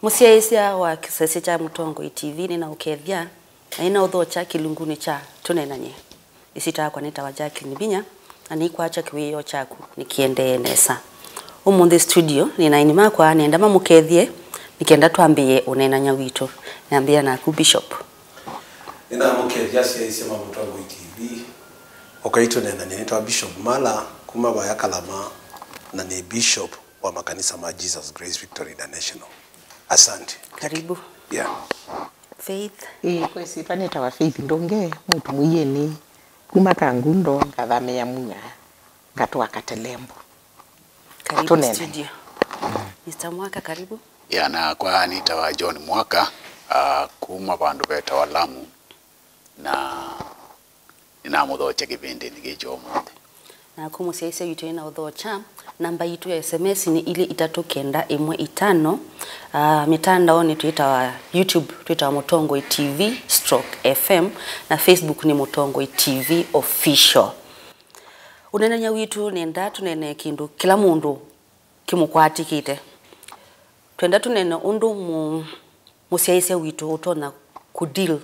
Musiaisia wa kisese cha Mutongo TV ni na ukethia na ina udho cha kilunguni cha Tuneenanie. Isita kwa nita wajaki nibinya ani kwacha kiwiyo chaku nikiende nesa. Umundi studio nina inima kwa nienda mamukethie nikienda tuambie unenanya wito. Niambia na ku Bishop. Nina mukethia sia Mutongo TV. Okaito Tuneenanie nita Bishop Mala kuma wa Ngalama na ni Bishop wa makanisa ma Jesus Grace Victory International. Asante. Karibu. Yeah. Faith. Kwesi paneta wa Faith ndonge mtu muyeni kuma kangundo ngathame ya munya ngatwa Katelembo. Karibu studio. Mr. Mwaka karibu. Ya na kwa nita wa John Mwaka kuma bandu beta wa Lamu na nina mudhoche kipindi nikicho omuthi. Na kumusiaisa yuto ina udhocha namba yitu ya SMS ni ile 395 mitandao ni Twitter wa YouTube Twitter wa Mutongo TV /FM na Facebook ni Mutongo TV official. Unenanya witu nenda tunene kindu kila mundu kimukwati kite twenda tunene undu musiaisa witu utona kudeal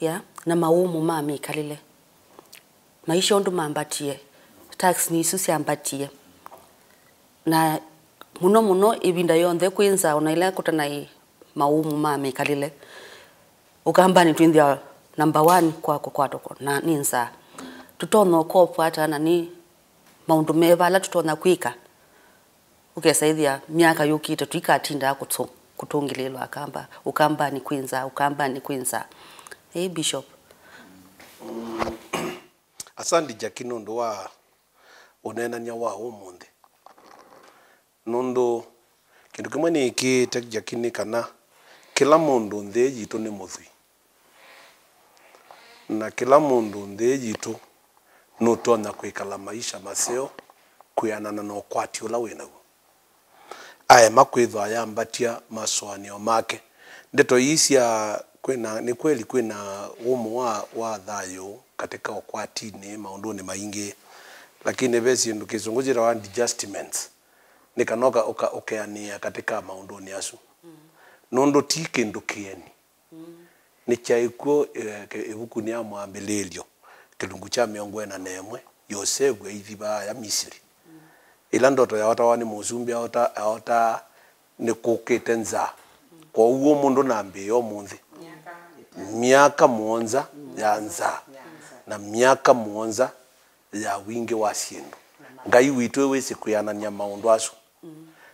ya na maumu ma Mikalile maisha undu mambatie tax ni isusi ambatie na muno ibinda yonthe kwinza unaila kutana maumu ma Mikalile ukamba ni twindia number 1 kwako kwatoko na ninza tutono kopwata na ni maundu mebala tutona kwika ukesaithia miaka yukite twikatinda kutungililwa akamba ukamba ni kwinza Bishop. Asante Jakino ndo wa unenanya wa umundi. Nondo kindu kimwe ni iki tek Jakini kana kila mundu nthe jitu ni muthwi. Na kila mundu nthe jitu nutona kwikala maisha maseo kuyanana no kwati ula winagu. Aya makwitho ayambatia maswanio make. Ndeto isia kwena ni kweli kwena umu wa thayo katika okwati ni maunduni maingi lakini besi ndu kizungujira wa adjustments nikanoka okeania katika maunduni asu nondo tike ndukieni ni chaiko ebuku ni amwambelelio kilungu cha miongo na nemwe Yosefu ithiba ya Misiri ila ndoto ya watawani muzumbi aota ni kuketenza kwa uwo mundu nambe yo munthi miaka muonza ya nza na miaka muonza ya wingi wa sindu ngai witu wese kuyanania maundu asu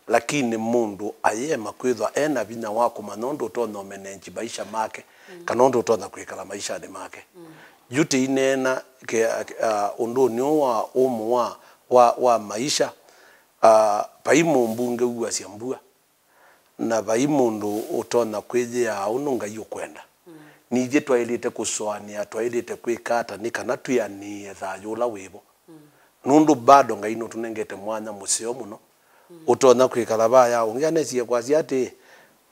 lakini mundu ayema kwithwa ena bina wako manondo tona menenji maisha make kanondo tona kwikala maisha de make yute inena ke ondo nyowa omo wa maisha paimu mbunge uasia mbua na baimundu utona kwithia ununga yokwenda nije twailite kuswania twailite kwikata ni kana tuyanie thayula wibo nundu bado ngaino tunengete mwanya museo muno utona kwikala baya ungianesie kwasi ati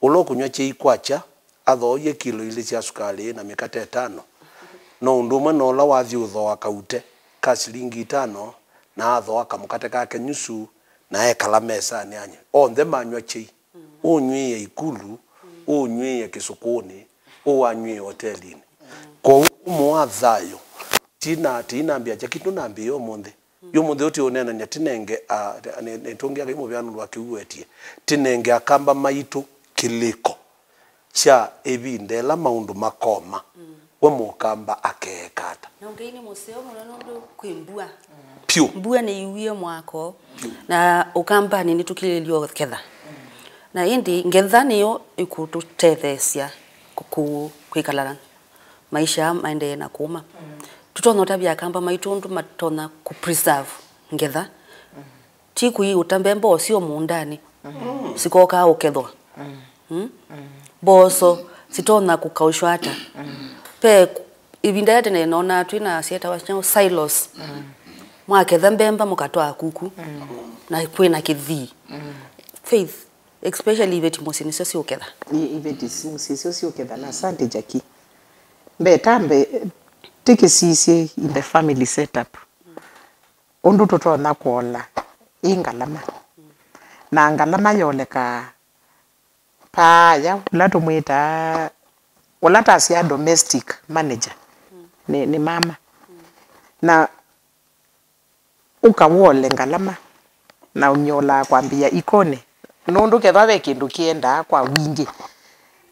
ulokunywa chiikwacha athoye kilo ile cia sukari na mikate 5 no ndumwe no la wathi utho akaute ka shilingi 5 na atho akamukate kake nyusu na ekala mesa ni anye onthe manywa chi unywie ikulu unywie kisukuni uanywie hotelini kwa umu wa thayo tina mbia Jakitu nambi yo monde yo monde uti onena nyatinenge netongia kimo byanu lwa kiwetie tinenge akamba maitu kiliko cha ebindela maundu makoma we mukamba akekata nongeini museo munondo kwimbua piu mbua ni yuwie mwako na ukamba ni nitukililio ketha na indi ngetha niyo ikututethesia kwikala maisha maende na kuma tutona tabia kamba maitundu matona ku preserve ngetha tiku yi utambembo sio muundani sikoka ukethwa boso sitona kukaushwa hata pe ibinda yate ne nona twina sieta wachao silos mwaketha mbemba mukatwa kuku na kwina kithi Faith especially ibeti musini sio uketha ibeti musisi sio uketha na asante Jackie betambe tikisisi in the family setup undu tutona kuola Ngalama na Ngalama yoleka paya ulato mwita ulata asia domestic manager ni mama na ukawole Ngalama na unyola kwambia ikone nundu kethawe kindu kienda kwa wingi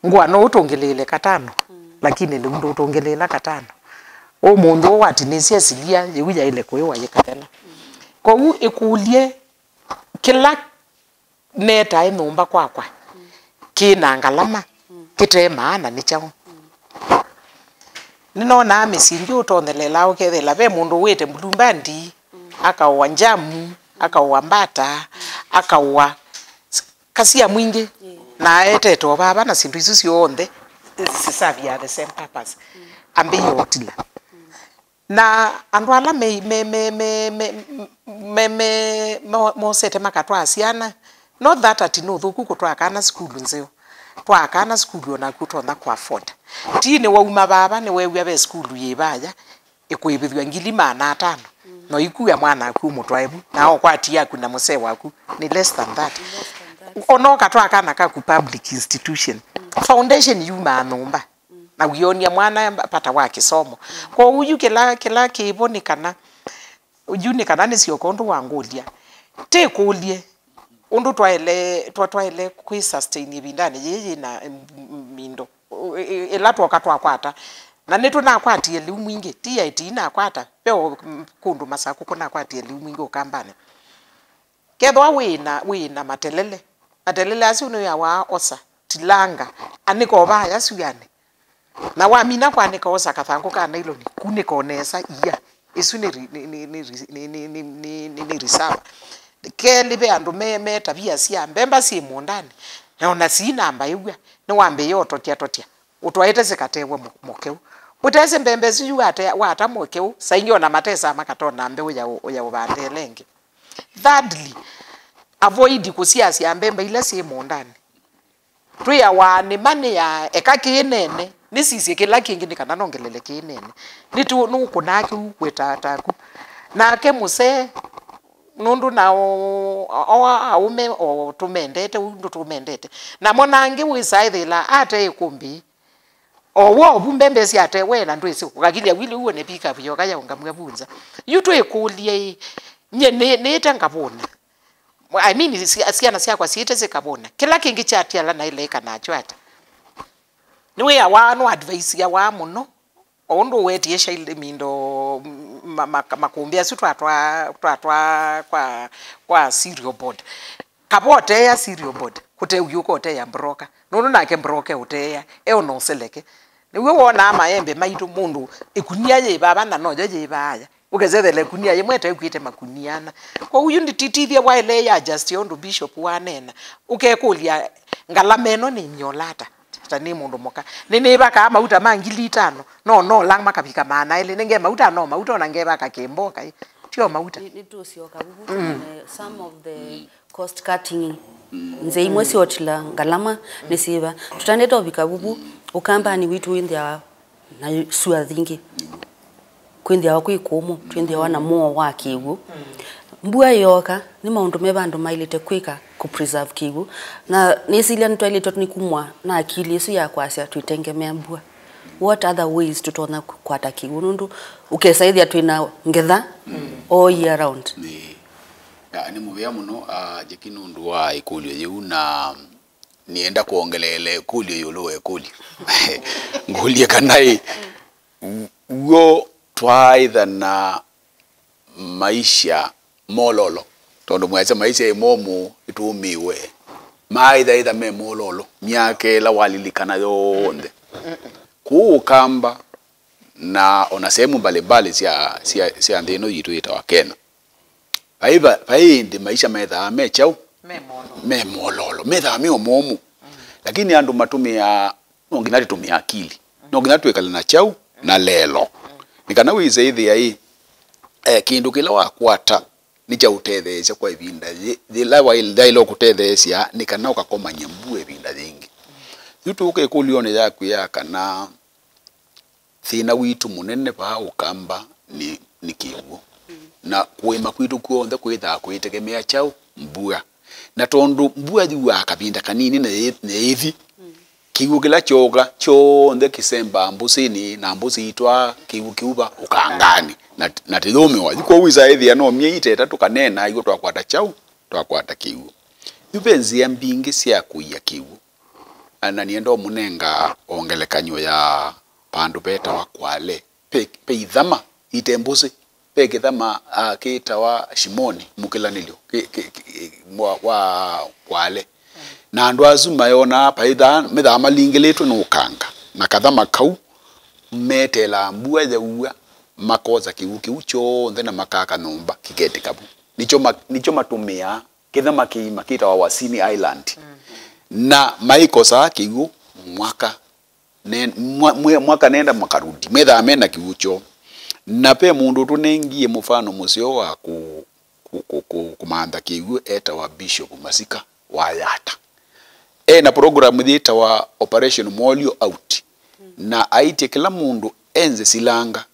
ngwa no utongelele katano lakini ni ndu utongelela katano o mundu watinisia silia yuya ile kwewa yekatana ko ikulie kila neta inumba kwakwa kina Ngalama kite maana ni chao ninona misingi utondelela ukethela ve mundu wete mulumbandi akawa njamu akawa mbata akawa kasia mwingi na eteto baba na sindu isu cionthe sisavia the same purpose ambe yotila na andu ala mosete makatwa asiana not that at no thuku kutwakana school nzeo twakana school na kutona kwa afford tine wauma baba ni wewe be school yebaya ikwibithwa ngili mana 5 no ikuya mwana aku mutwaibu na okwati yaku na muse waku ni less than that ono katwakana ka ku public institution foundation yuma nomba na wionia mwana pata wake somo kwa uyu kila kibonikana ujunikana ni sio kondu wangulia te kulie undu twaile kwi sustain ibindani yeye na mindo elatwa katwakwata na netu na kwati eli mwingi tia itina kwata peo kundu masaku kuna kwati eli mwingi ukambane kedwa wina matelele asunu ya wa osa tilanga aniko baya suyane na wamina kwa nika osa kathangu kana ilo ni kuniko onesa iya isu ni risaba keli be andu me tabia sia mbemba si mundani na ona si namba iwa ni wambe yoto tia utwaite zikatewe mokeu utese mbembe si wata mokeu sainyo na matesa makatona mbe uya ubandelenge thirdly avoid kusiasia mbembe ile si mundani tuya wani mani ya ekakinene nisisi kila kingi kana nongelele kinene nitu nukunaki kwetataku na ke muse nundu na aume o tumendete undu tumendete na monangi wisaithila ate ikumbi owo bumbembesi ate wena ndwisi ukagilia wili uone pika vyo kaya ungamwabunza yutu ekulie nye nete ngabona I mean siana sia kwa siete zikabona kila kingi chatia la na ile kana chwata niwe ya wanu advice ya wa muno ondo weti yesha ile mindo makumbia situ atwa kwa serial board kabote ya serial board kute uyuko te ya broker nono nake broker uteya no seleke niwe wona maembe maitu mundu ikunia ye baba na nojo ye baya ukezethele kunia ye mwete kwite makuniana kwa uyu nditithia waile ya just yondo bishop wanena ukekulia Ngalameno ni nyolata tani mundu moka nini baka mauta mangili 5 no lang makapika mana ile nenge mauta ona ngeba kakemboka tio mauta ni tu sio kabubu some of the cost cutting nze imwesi otila Ngalama nisiba tutaneta bikabubu ukamba ni witu india na sua thingi kwindia wako ikomo twindia wana mo wakigu mbua yoka ni maundu mebandu mailite kwika ku preserve kigu na nisilia nitwaile ni kumwa na akili yesu ya kwasia tuitengemea mbua what other ways tutona kwata kigu nundu ukesaidia twina ngetha all year round ni muvia muno jekinundu wa ikulio yu na nienda kuongelele kulio yulo ekuli ngulie kanai go twaitha na maisha mololo tondo mwese maisha emomu itumiwe maitha me mololo miake la walilikana yonde kukamba na ona sehemu mbalimbali sia ndino yitu itawa Kenya paindi maisha metha mechau me mololo metha me omomu lakini andu matumia nongina tumia akili nongina twekala na chau na lelo nikana wize ithi ai kindu kila wakwata ni cha utetheesha kwa ibinda thila wa ilo kutetheesha nikana ukakoma nyambu ibinda thingi yutu ukekulione yaku ya kana thina witu munene ba ukamba ni kiugo na kuima kwitu kuonthe kwitha kwitegemea chau mbua na tondu mbua thiwa kabinda kanini na ethi kiwu kila choka chonde kisemba mbusini na mbusi itwa kiuba ukangani na tilome wa kwa wiza ethi ano miite tatu kanena igo twakwata chau twakwata kiwu yupenzi ya mbingi sia kuya kiwu ana niendo munenga ongelekanyo ya pandu beta wa Kwale pe ithama itembusi pe kithama kita wa Shimoni mukilanilio wa Kwale na andu azuma yona paitha mithama lingiletwe no kanga na kathama kau metela mbua yaua makoza kiuki chonde na makaka nomba kigeti kabu nicho matumia kithama kiima kita wa Wasini Island na maikosa kiu mwaka nenda makarudi metha amena kiucho na pe mundu tunengie mufano musio wa kumanda kiu eta wa Bishop Masika wa Yata na programu dhita wa Operation Molio Out na aite kila mundu enze silanga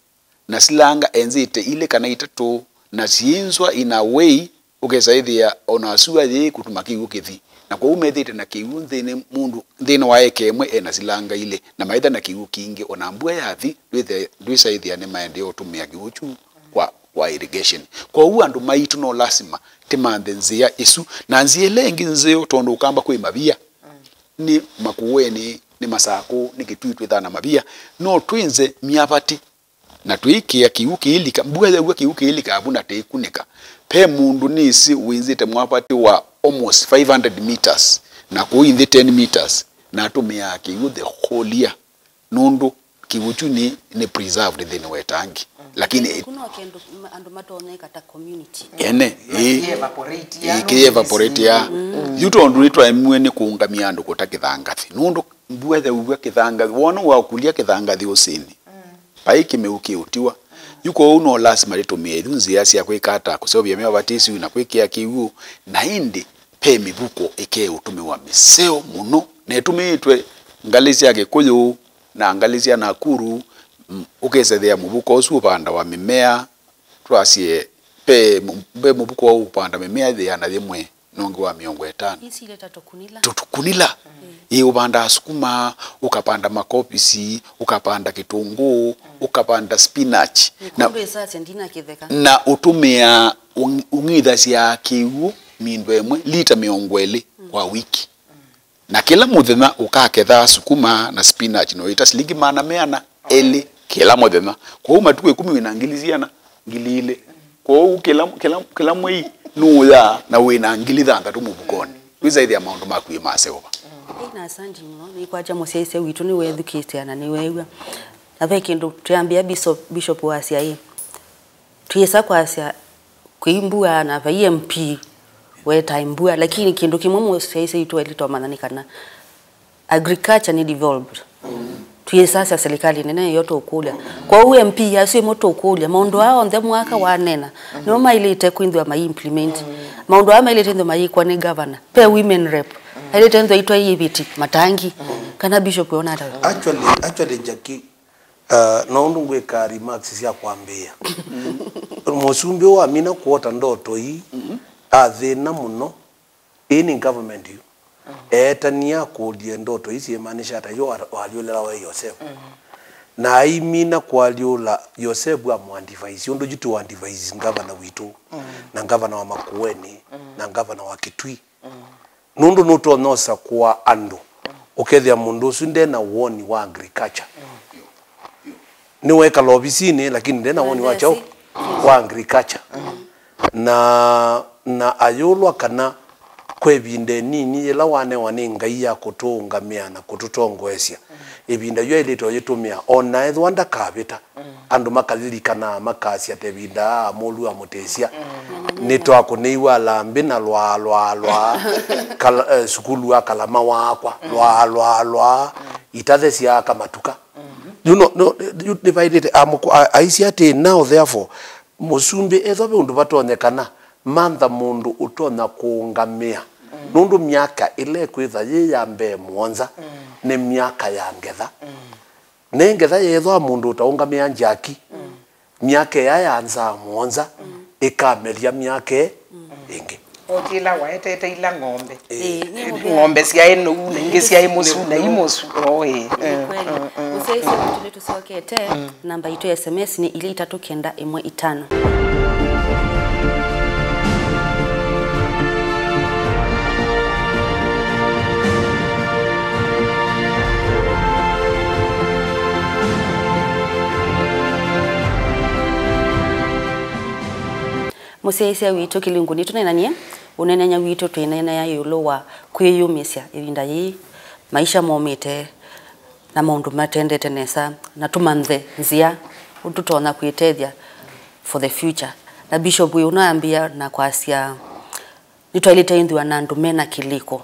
na silanga enzite ile kana itatu na siinzwa in a way ukesaithia onasua ye kutumakiu kithi na kwa umethite na kiu nthine mundu nthine wa ekemwe na silanga ile na maitha na kiu kingi ona mbua yathi ndwisaithia ne maendeleo tumia kiuchu kwa irrigation kwa u andu maitu no lasima timande nzia isu na nzie lengi nzio tondu ukamba kwi mabia ni makuweni ni masako ni kitwitwe thana mabia no twinze miapati na tuikia kiuki ilika mbua ya kiuki ilika abuna teikunika pe mundu nisi winzite mwapati wa almost 500 meters na kuindi 10 meters na tumia kiu the whole year nundu kiuchu ni preserved within wetangi lakini kuna wakendo ando matone kata community ki evaporate ya yuto ndu itwa emwe kuungamia andu kutakithangathi nundu mbua the uwa kithangathi wono wa kulia kithangathi usini paiki meuki utiwa yuko uno lazima litumie thunzi ya kwikata kusobia mewa batisi na kwikia kiwu na indi pe mibuko eke utumiwa miseo muno na tumitwe ngalisi yake kuyu na ngalisi ya Nakuru ukesethia mubuko usu upanda wa mimea twasie pe mubuko wa upanda mimea thia na thimwe nongi wa miongo 5 isi ile tukunila upanda sukuma ukapanda makopisi ukapanda kitunguu ukapanda spinach na utumia ungitha cia kiwu mindu emwe lita 20 kwa wiki na kila muthenya ukaketha sukuma na spinach no ita shilingi meana eli kila muthenya kwa matuko 10 na ngiliziana ngilile kwa kila mwei nuya na wina ngilitha ndatu mubukoni wizaithia maundu makui maseova ina asante muno ni kwacha musese witu ni wethukite na ni wewa na ve kindu tuambia bishop wa Asia hii tuyesa kwa Asia kuimbua na va MP weta imbua lakini kindu kimwe musese witu elitomana kana agriculture ni developed tuyesa serikali nene yoto ukulia kwa UMP yasi moto ukulia maondo hao ndhe mwaka wanena no mailite kwindwa ma implement maondo ama ile tendo mai kwa ni governor pe women rep ile tendo itwa yibiti matangi kana bishop yona ata actually Jackie no ndungwe ka remarks cia kwambia musumbi wa mina kuota ndoto hii athina muno in government you etania kudia ndoto hizi maanisha hata yo waliolela wa Joseph na imina kwaliola Joseph wa mwandivaisi ndo jitu wa device governor witu na governor wa Makueni na governor wa Kitui nundu nuto nosa kwa andu ukethia mundu sunde na woni wa agriculture ni weka lobisini lakini ndena woni wa chao wa agriculture na ayolwa kana kwebinde nini ila wane ngai ya kutungamia na kututongoesya ibinda yo ilito yitumia ona ethwanda kabita andu makalirikana makasya tebinda mulu amutesia nito akuneiwa lambi na lwa sukulu akalama wakwa lwa itathesia kamatuka you know no you divide it I see it now therefore musumbi ethobe undu batonyekana mantha mundu utona kuungamia nundu miaka ile kwitha ye yambe mwonza ni miaka ya ngetha nengetha yethwa mundu utaungamia njaki miaka ya yanza mwonza ikameria miaka ingi Otila waetete ila ng'ombe. Ng'ombe siae nuune, inge siae musu na imosu. Kweli. Usaise mtu letu siwakete, namba itu ya SMS ni ili 3915. Musaise witu kilinguni tunenanie unenenya witu twinena ya yulo wa kwiyumisia ivinda yi maisha momite na maundu matendete nesa na tumanthe nzia ututona kwitethia for the future na bishop we unaambia na kwasia nitwailite indwa na ndume na kiliko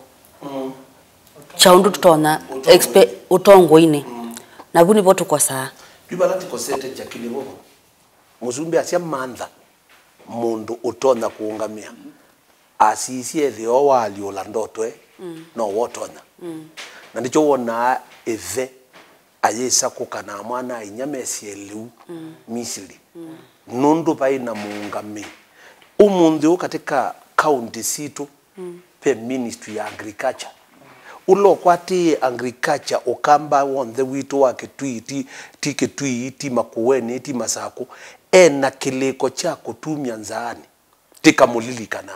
cha undu tutona utongo ini na buni botu kwa saa bibalati kosete jakili bobo muzumbi asia mantha mundu utona kuungamia asisie thio wali ulandotwe no wotona na ndicho wona ethe ayesa kukana mwana inyamesi eliu Misiri nundu baina muungami umundu katika county situ pe ministry ya agriculture ulo kwati agriculture okamba wonde witu wake tuiti makuweni ti masako ena kiliko cha kutumia nzaani tika mulilikana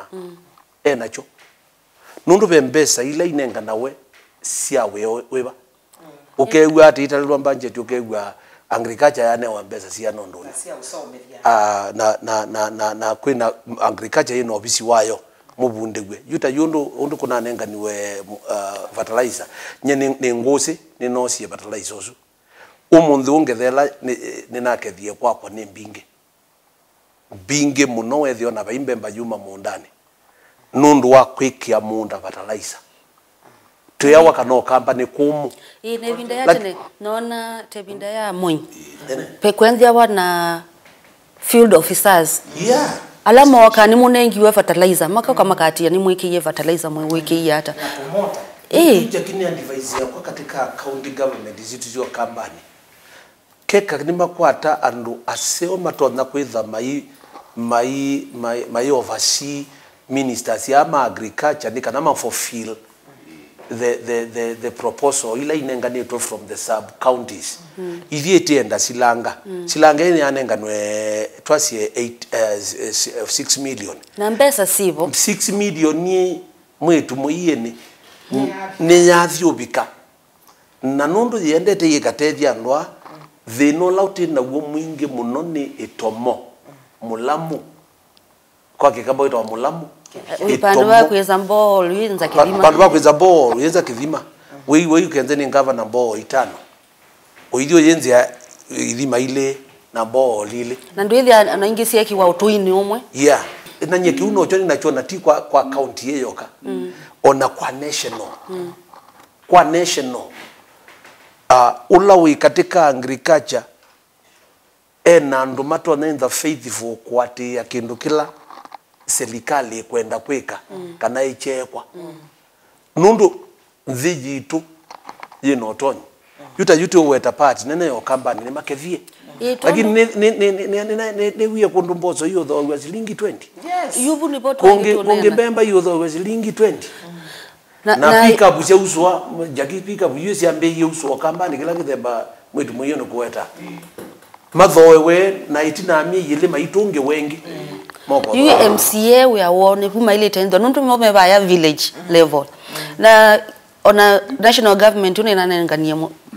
enacho nundu bembesa ila inenga nawe sia weba ukegwa ati italwa mbanje tukegwa agriculture yane wambesa sia nondo Sia usomeria. na kwina agriculture ino obisi wayo mubundegwe yuta undu kuna nenga niwe fertilizer nye ni ngosi ni nosi fertilizer osu umundu ungethela ninakethie kwakwa ni binge muno wethio na baimbemba yuma mundani nundu wa kwikia munda fertilizer tuyawa kano company kumu ne vinda ya tene nona te vinda ya moi pe kwenzia wana field officers alama wakani munengi we fertilizer maka kama kati ni mwiki ye fertilizer mwe wiki hata jakini advice ya kwa katika county government zitu company keka ni makwata andu aseo matona kwitha mai oversee ministers ya agriculture ni kana fulfill the proposal ila inenganetwa from the sub counties itienda silanga ni anenganwe twasie 6 million na mbesa sivo 6 million ni mwetu muiyene ni yathiubika na nundu yendete yikatethia ndwa thino lauti na guo mwingi muno ni itomo mulamu kwa kikabo ito mulamu Pandu wa kweza mbolo yenza kithima. Pandu wa kweza mbolo yenza kithima. Wei kenze ni governor mbolo itano. Oidio yenze ya ithima ile na mbolo lile. Na ndio ile anaingisia kiwa utuini omwe. Yeah. Na nyeki uno choni na chona ti kwa county yeyoka. Ona kwa national. Kwa national. Ulawi katika agriculture ena ndo mato naenda faithful kwa ati ya kindu kila serikali kwenda kweka kana ichekwa nundu nziji tu yino toni yuta weta part nene yo company ni makethie lakini ne wiye kundu mbozo yo tho wa shilingi 20 Yes. Yubu ni boto konge bemba yo tho wa shilingi 20 na pika buche uswa jaki pika buye siambe yo uswa company kila kithemba mwetu muyono kuweta mathoewe na itina mi yile maitunge wengi MCA we are one kuma ile tendo nundu mome baya village level na ona national government unenanengania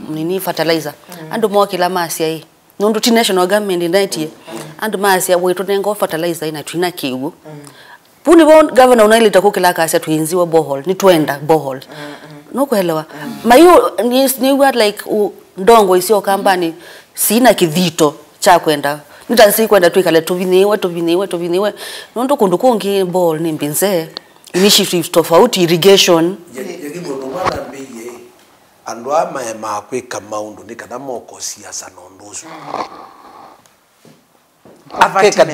nini fertilizer andu mo kila masia hii nundu ti national government ndaitie andu masia wetu nengo fertilizer ina twina kiwu puni bon governor unaileta kukila kasi tuinziwa borehole ni twenda borehole no kuelewa mayo ni what like ndongo isio company sina kidhito cha kwenda nitasi kwenda twikale tuviniwe nondo kundu kungi ball ni mbinze initiative tofauti irrigation yagibo no mwana mbeye andwa ma kwika maundu ni kana moko siasa nondozo akeka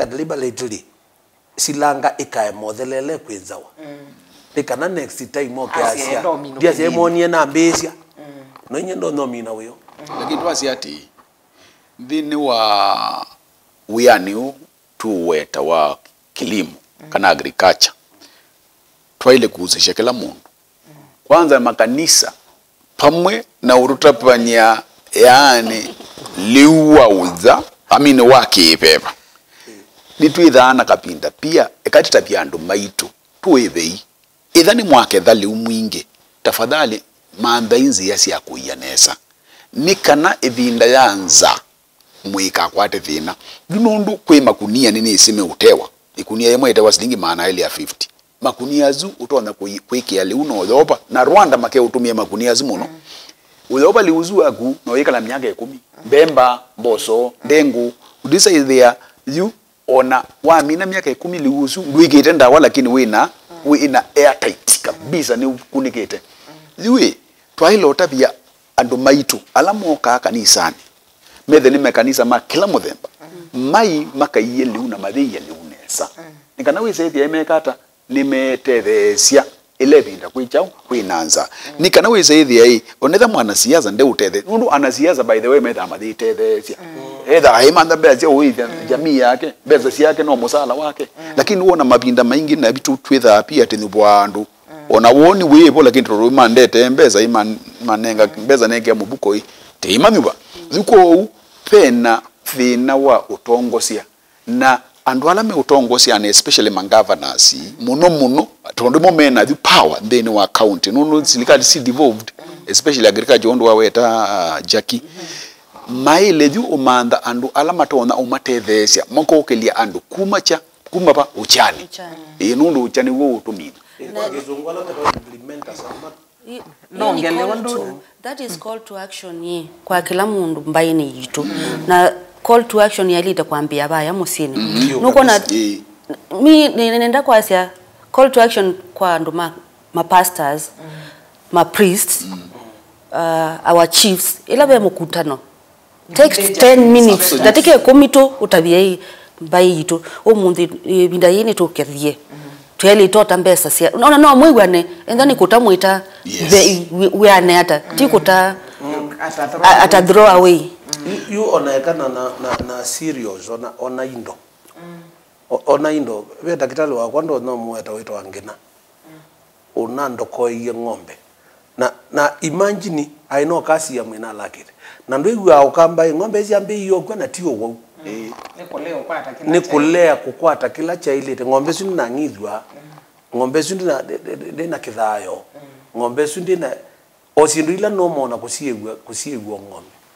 deliberately silanga ikae modhelele kwenzawa nikana next time oke asia dia semonie na mbesia no nyendo no mina weyo lakini twasi ati thini wa wiani tu weta wa kilimo kana agriculture twaile kuhusisha kila mundu kwanza makanisa pamwe na urutapanya yani liwa uza amine wake beba nitwithana kapinda pia ekati tabia andu maitu tuwebei ithani mwake thali umwinge tafadhali maandhainzi yasi ya kuiyanesa nikana evinda yanza mwika kwate thina nundu kwe makunia nini isime utewa ikunia yemwe itewa silingi maana ile ya 50 makunia zu utona kwikia liuno odhoba na Rwanda make utumia makunia zu muno udhoba liuzu agu no yikala myaka 10 mbemba mboso ndengu udisa is there you ona wa mina myaka 10 liuzu ndwigite ndawa lakini wina airtight kabisa ni kunikete liwe twailo tabia andu maitu alamoka kanisani methe ni mekanisa ma kila muthemba mai makaiye liuna mathiya liunesa nikana wisethia imekata nimetethesia elevinda kwichao kwinanza nikana wisethia onetha mwana siasa nde utethe nundu ana siasa by the way metha mathitethesia etha imanda bezi uithia jamii yake bezi yake no musala wake lakini uona mabinda maingi na bitu twitha pia tinubwa andu ona woni wevo lakini turuma ndete mbeza manenga mbeza nenge mubuko te imanyuba zuko pena thina wa utongosia na andu ala me utongosia na especially mangovernors muno tondu momena the power then wa county no silikali si devolved especially agriculture ondo waweta Jackie maile ju umanda andu ala matona umatethesia makokelia andu kumapa uchani nundu uchani wo utumina that is call to action ye kwa kila mundu mbaini yitu na call to action yalita kwambia baya musini nuko na mi nenda kwa asia call to action kwa ndo ma pastors ma priests our chiefs ila be mukutano takes 10 minutes datike komito utabia hii mbai yitu omundi binda yini tokethie tweli tota mbesa sia unaona no mwigwane endani kutamwita we ane ata tikuta ata draw away you onaekana na serious ona indo we dakitali wa kwando no mweta wito wangena unando koiye ng'ombe na imagine I know kasi ya mwina lakire na ndu ukamba ng'ombe ziambe hiyo kwa na tio wao nikulea kukwata kila cha ile ng'ombe sindi na ngithwa ng'ombe sindi na kithayo ng'ombe sindi na osindu ila no mona kusiegwa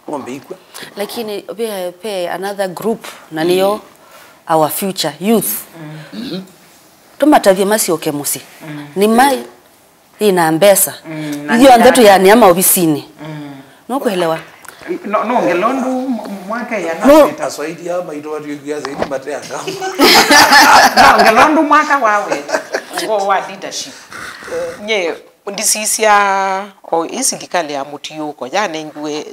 ng'ombe ikwa lakini pe another group na niyo our future youth tumatavye masioke musi ni mai ina mbesa hiyo ndetu ya nyama obisini no kuelewa no ngelondu mwaka ya na saidi ya maito watu ya zaidi mateanga no ngelondu mwaka wawe wa leadership nye ndisisia o isikikale ya mutiyuko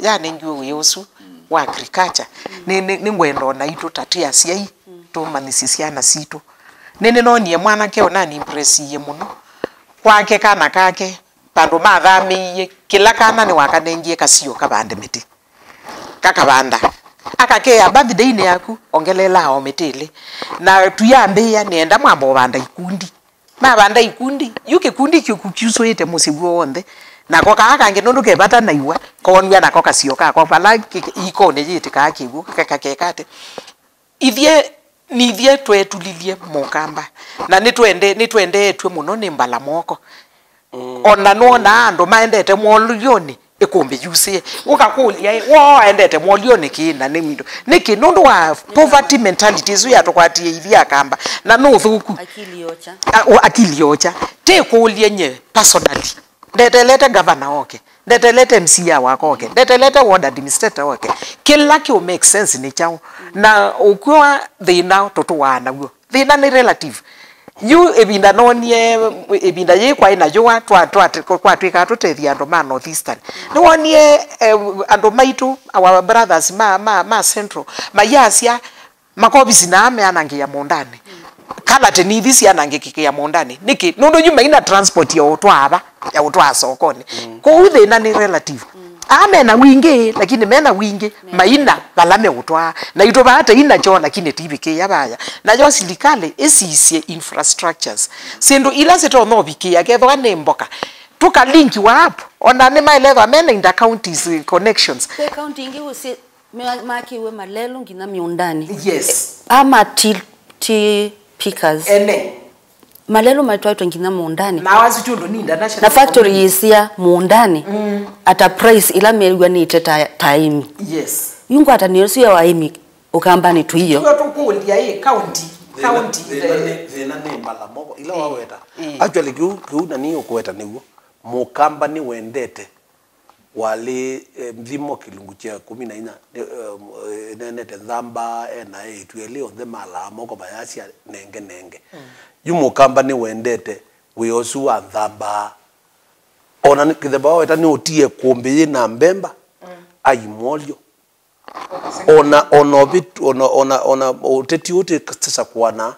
yanengwe weyosu wa agriculture ni ngwendo na itu tatia siai to manisisiana sito nene no nie mwana ke ona ni impress ye muno kwake kana kake pandu mathamiye kila kana ni wakanengie kasio kabande miti kakabanda akake ya birthday ni yaku ongelela o metele na tuyambia nienda mwambo banda ikundi mabanda ikundi yuke kundi kyukukyuso yete musibu wonde na koka akange nondu ke bata na iwa konwa na koka sio ka kwa bala iko ne yete ka kibu kakekate ivye twetulilie mokamba na nitwende etwe muno ni mbala moko ona nona ando maendete mwolioni ekombe yusie ukakulia wo endete mwolioni kina nemindo niki nundu wa poverty mentality zo yatokwatie ivi akamba na no thuku akiliocha te kulia nye personally ndetelete governor wake ndetelete MCA wake ndetelete ward administrator wake kila kio make sense ni chao na ukiwa thina totowana guo thina ni relative you ebinda nonie ebinda ye kwa ina joa kwa twika tutethia ando ma northeastern no onie ando maitu our brothers ma central mayasia makobisi na ame anangia mondani kala tenithisi anangikikia mondani niki nondo nyuma ina transport ya utwa sokoni ko uthina ni relative amena wingi lakini mena wingi maina balame utwa na ito baata ina cho lakini tibike yabaya na jo silikale esisie infrastructures sindu ila seto no bike yaketho nemboka tuka link wa hapo ona ne maelezo amena inter counties connections the county ingi usi maki we malelo ngina miundani yes ama ti pickers ene malelo matwaitwa ngina muundani na wazitundu ni international na factory isia muundani ata price ila melwa ni teta time yes yungu ata niyosu ya waimi ukambani tu hiyo kwa tukulia hii county thina ni mbala mobo ila waweta actually kiuna ni ukweta niguo mukamba ni wendete wale mthimo kilungu cha 14 nenete dhamba na itwele on the mala moko bayasi nenge yumo kamba ni wendete we osu wa dhamba ona kitheba weta ni utie kumbi na mbemba ayimolyo ona uteti ute kasa kwana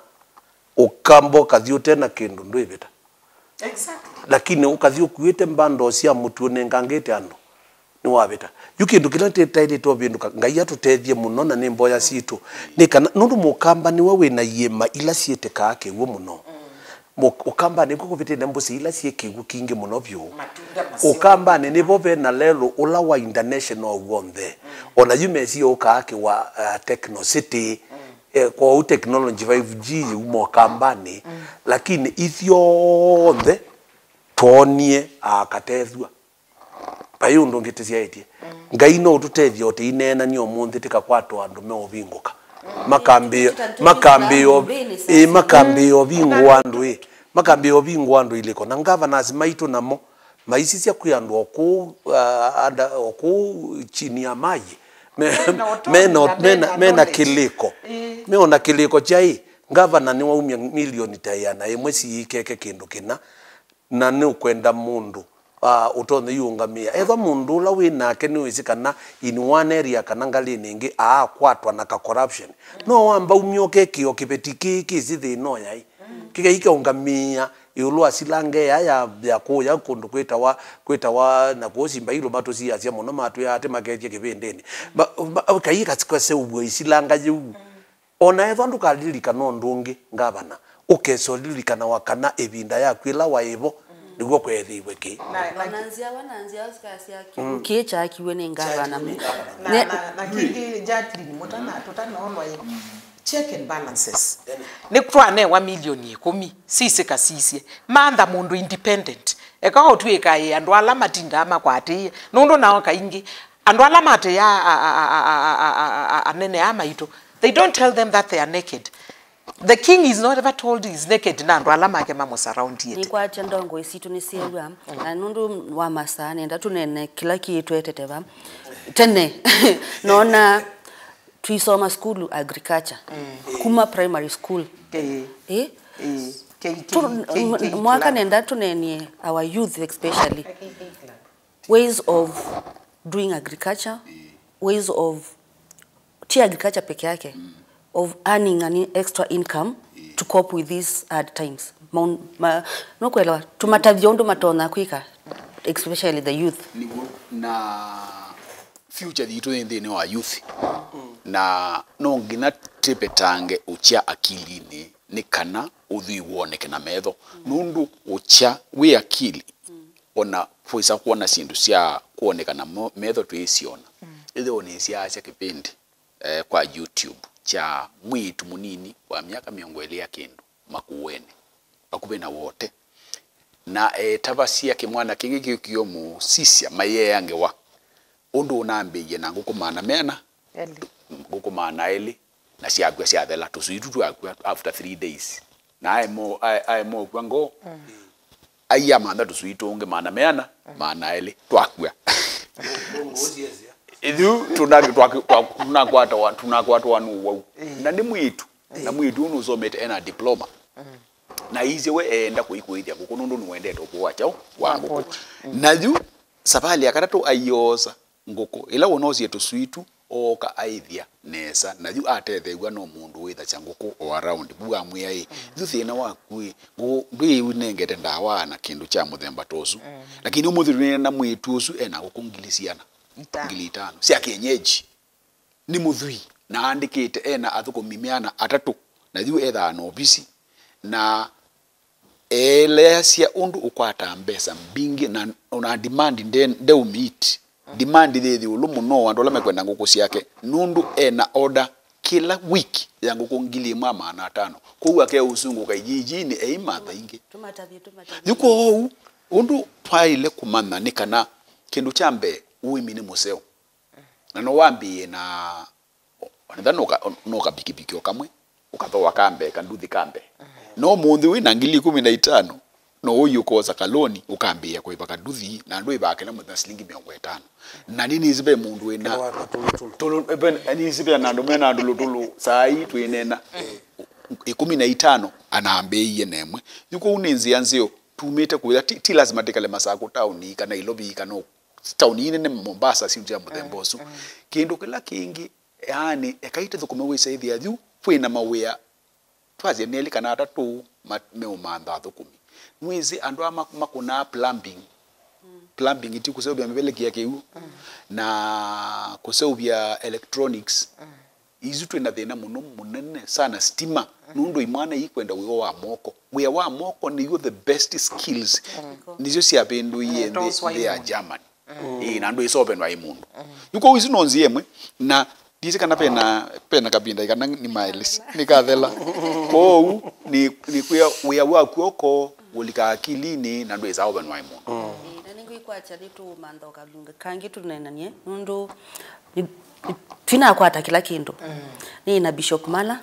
ukambo kathi utena kindu ndwibita exactly lakini ukathi ukuite mbando cia mutu nengangite ando ni wabita yukindu kila tetaide to bindu ngai atutethie muno na nimbo ya situ ni kana nundu mukamba ni wewe na yema ila siete kake wo muno ukamba ni kukuvite na mbusi ila sieke kingi muno byo ukamba ni bobe na lelo ula wa international wonde ona yumesi ukake wa Techno City kwa technology 5G umokambani lakini ithio the tonie akatethwa bayo ndongitisia etie ngai no tutethia ote inena ni omunthi tika kwatwa andu me obinguka makambi obingu andu iliko na governors maitu namo maisi cia kwiandu oku chini ya maji mena kiliko meona kiliko chai governor ni waumia milioni tayana emwesi ikeke kindu kina na ni ukwenda mundu utone yungamia etho mundu la winake ni wisikana in one area kana ngali ningi kwatwa na ka corruption no wamba umioke kio kibetiki kizithi no yai kike ungamia yulu asilange ya kuya kundu kwetawa na kusimba ilo matu cia cia muno matu ya ate magetie kibendeni kai katsikwa se ubwe isilanga yu ona etho ndukalilika no ndungi ngabana ukesolilika wakana ebinda yakwila waibo niguo kwethiwe ki wananzia skasia kicha kiwe ni ngavana na kingi jatli mutana totana onwa check and balances ne kutwane wa milioni 10 sisi kasisi manda mundu independent eka otweka ye andu ala matinda amakwati nundu nawo kaingi andu ala mate ya anene ama ito they don't tell them that they are naked. The king is not ever told he's naked na ndo alama ke mamo surround yet. Ni kwa chandongo isitu ni siwa na nundu wa masane nda tunene kila kitu eteteba tene naona tuisoma school agriculture kuma primary school mwaka nenda tuneni our youth especially ways of doing agriculture ways of agriculture peke yake of earning an extra income to cope with these hard times. No kwelewa tumatavyondo matona kwika especially the youth na future dhitu ni wa youth na no ngina tripetange ucha akilini ni kana uthi woneke na metho nundu ucha we akili ona fuisa kuona sindu cia kuoneka na metho twisiona ithe oni cia acha kipindi kwa YouTube cha mwitu munini wa miaka 20 ya kindu makuwene bakubena wote na tabasia kimwana kingi kiyomu sisia maye yange wa undu unambiye na ngukumana mena ngukumana eli na siagwa siathela tusuitu tu after 3 days na I mo kwango aya manda tusuitu unge mana mena mana eli twakwa Idu tunakwata wanu wau na ni mwitu na mwitu unusomete ena diploma na ize we enda kuikuithia kuko nundu nuwendete okuwa chao wangu na du sabali akatatu ayosa ngoko ila wonozie tusuitu oka aithia nesa na du atethegwa no mundu witha changuko o around bua muyai du thina wakui ngo ndwi unengete ndawa na kindu cha muthemba tosu lakini umuthirine na mwitu usu ena gukungilisiana ngili 5 cia kienyeji ni muthui na andikite ena athukumiana atatu na thiu etha no ofisi na cia undu ukwata mbesa mbingi na una demand ndeu meet demand thithi ulu muno andu ala mekwenda nguku ciake nundu ena order kila week ya nguku ngili 1,500 kuwa ke usungu kaijiji ni eimatha ingi yuko undu paile kumana ni kana kindu chambe uimi ni museo na no wambi na ndano no kapikipiki okamwe ukathoa kambe kanduthi kambe no munthi wina ngili 15 no uyu koza kaloni ukambia kuipa kanduthi na ndu ibake na mutha shilingi 50 na nini zibe mundu wina tulu even ani zibe na ndu mena ndulu sai twinena 15 anaambie nemwe yuko uninzi anzio tumete kuya ti lazima tikale masako town kana ilobi kana town ine Mombasa si ujambo thembosu kindu kila kingi yani ekaite thukume wisa ithi athu kwina mawea twaze neli kana atatu meumanda thukumi mwizi andu makuna plumbing iti kuseubia mebeleki yake hu na kuseubia electronics izu twina thina muno munene sana stima nundu imwana ikwenda wiwa wa moko ni you the best skills nizo cia bindu ye they German na ndu isopenwa imundu yuko wizi nonzi yemwe na dice kana pena kabinda kana ni miles nikathela kou ni kuya wiya waku oko ulika akilini na ndu isopenwa imundu na ningu ikwacha litu mandoka lunga kangi tunenanie nundu fina kwata kila kindu ni na Bishop Mala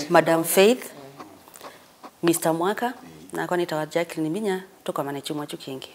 Madam Faith Mr. Mwaka na kwa nitawa Jacqueline Minya toka Manechimwa Chukingi.